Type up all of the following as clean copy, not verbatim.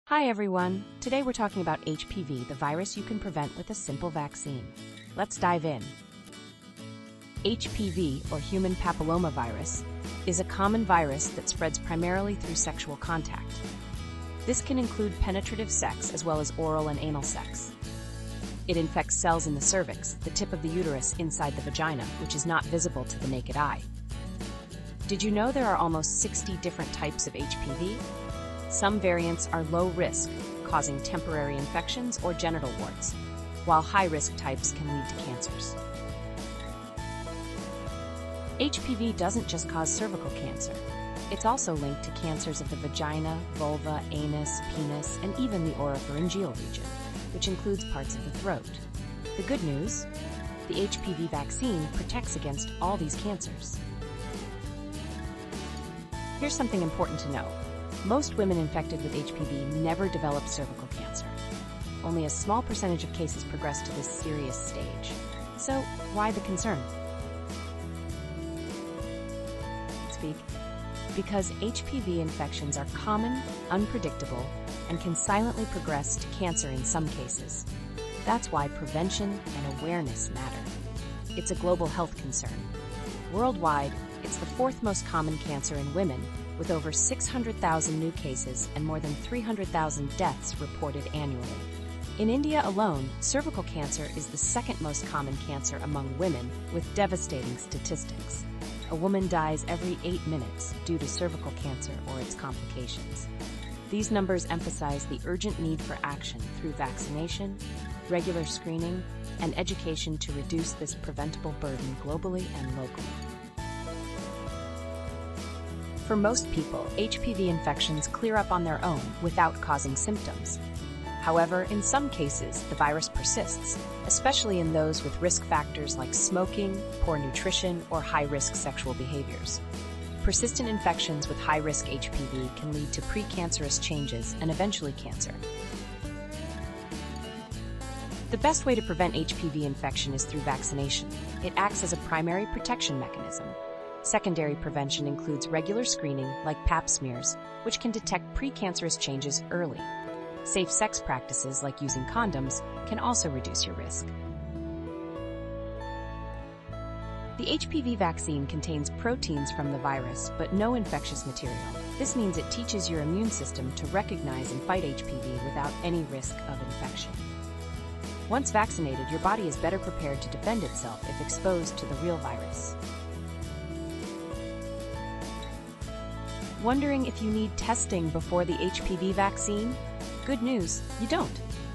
Hi everyone! Today we're talking about HPV, the virus you can prevent with a simple vaccine. Let's dive in. HPV, or Human Papillomavirus, is a common virus that spreads primarily through sexual contact. This can include penetrative sex as well as oral and anal sex. It infects cells in the cervix, the tip of the uterus inside the vagina, which is not visible to the naked eye. Did you know there are almost 60 different types of HPV? Some variants are low risk, causing temporary infections or genital warts, while high-risk types can lead to cancers. HPV doesn't just cause cervical cancer. It's also linked to cancers of the vagina, vulva, anus, penis, and even the oropharyngeal region, which includes parts of the throat. The good news? The HPV vaccine protects against all these cancers. Here's something important to know. Most women infected with HPV never develop cervical cancer. Only a small percentage of cases progress to this serious stage. So, why the concern? Because HPV infections are common, unpredictable, and can silently progress to cancer in some cases. That's why prevention and awareness matter. It's a global health concern. Worldwide, it's the fourth most common cancer in women, with over 600,000 new cases and more than 300,000 deaths reported annually. In India alone, cervical cancer is the second most common cancer among women, with devastating statistics. A woman dies every 8 minutes due to cervical cancer or its complications. These numbers emphasize the urgent need for action through vaccination, regular screening, and education to reduce this preventable burden globally and locally. For most people, HPV infections clear up on their own without causing symptoms. However, in some cases, the virus persists, especially in those with risk factors like smoking, poor nutrition, or high-risk sexual behaviors. Persistent infections with high-risk HPV can lead to precancerous changes and eventually cancer. The best way to prevent HPV infection is through vaccination. It acts as a primary protection mechanism. Secondary prevention includes regular screening, like pap smears, which can detect precancerous changes early. Safe sex practices, like using condoms, can also reduce your risk. The HPV vaccine contains proteins from the virus, but no infectious material. This means it teaches your immune system to recognize and fight HPV without any risk of infection. Once vaccinated, your body is better prepared to defend itself if exposed to the real virus. Wondering if you need testing before the HPV vaccine? Good news, you don't.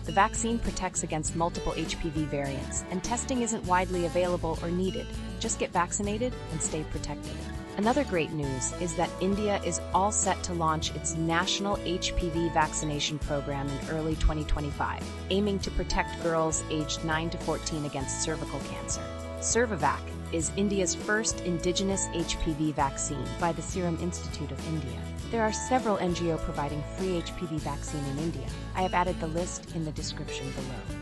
The vaccine protects against multiple HPV variants, and testing isn't widely available or needed. Just get vaccinated and stay protected. Another great news is that India is all set to launch its national HPV vaccination program in early 2025, aiming to protect girls aged 9 to 14 against cervical cancer. Cervivac is India's first indigenous HPV vaccine by the Serum Institute of India. There are several NGOs providing free HPV vaccine in India. I have added the list in the description below.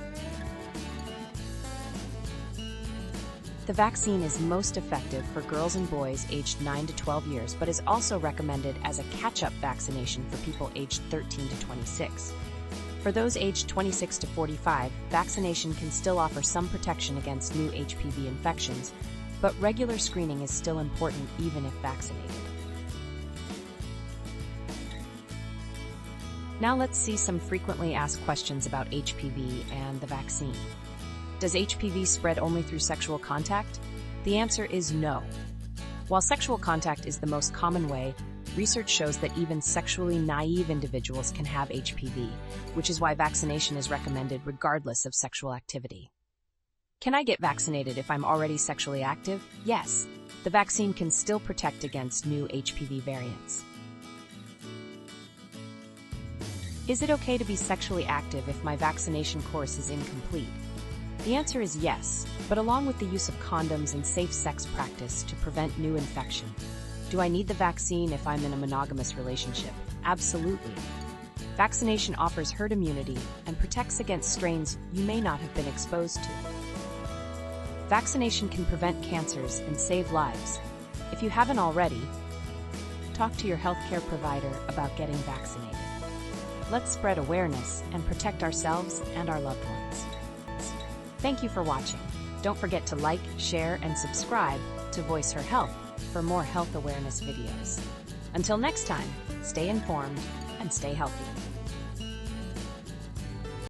The vaccine is most effective for girls and boys aged 9 to 12 years, but is also recommended as a catch-up vaccination for people aged 13 to 26. For those aged 26 to 45, vaccination can still offer some protection against new HPV infections, but regular screening is still important even if vaccinated. Now let's see some frequently asked questions about HPV and the vaccine. Does HPV spread only through sexual contact? The answer is no. While sexual contact is the most common way, research shows that even sexually naive individuals can have HPV, which is why vaccination is recommended regardless of sexual activity. Can I get vaccinated if I'm already sexually active? Yes. The vaccine can still protect against new HPV variants. Is it okay to be sexually active if my vaccination course is incomplete? The answer is yes, but along with the use of condoms and safe sex practice to prevent new infection. Do I need the vaccine if I'm in a monogamous relationship? Absolutely. Vaccination offers herd immunity and protects against strains you may not have been exposed to. Vaccination can prevent cancers and save lives. If you haven't already, talk to your healthcare provider about getting vaccinated. Let's spread awareness and protect ourselves and our loved ones. Thank you for watching. Don't forget to like, share, and subscribe to Voice Her Health for more health awareness videos. Until next time, stay informed and stay healthy.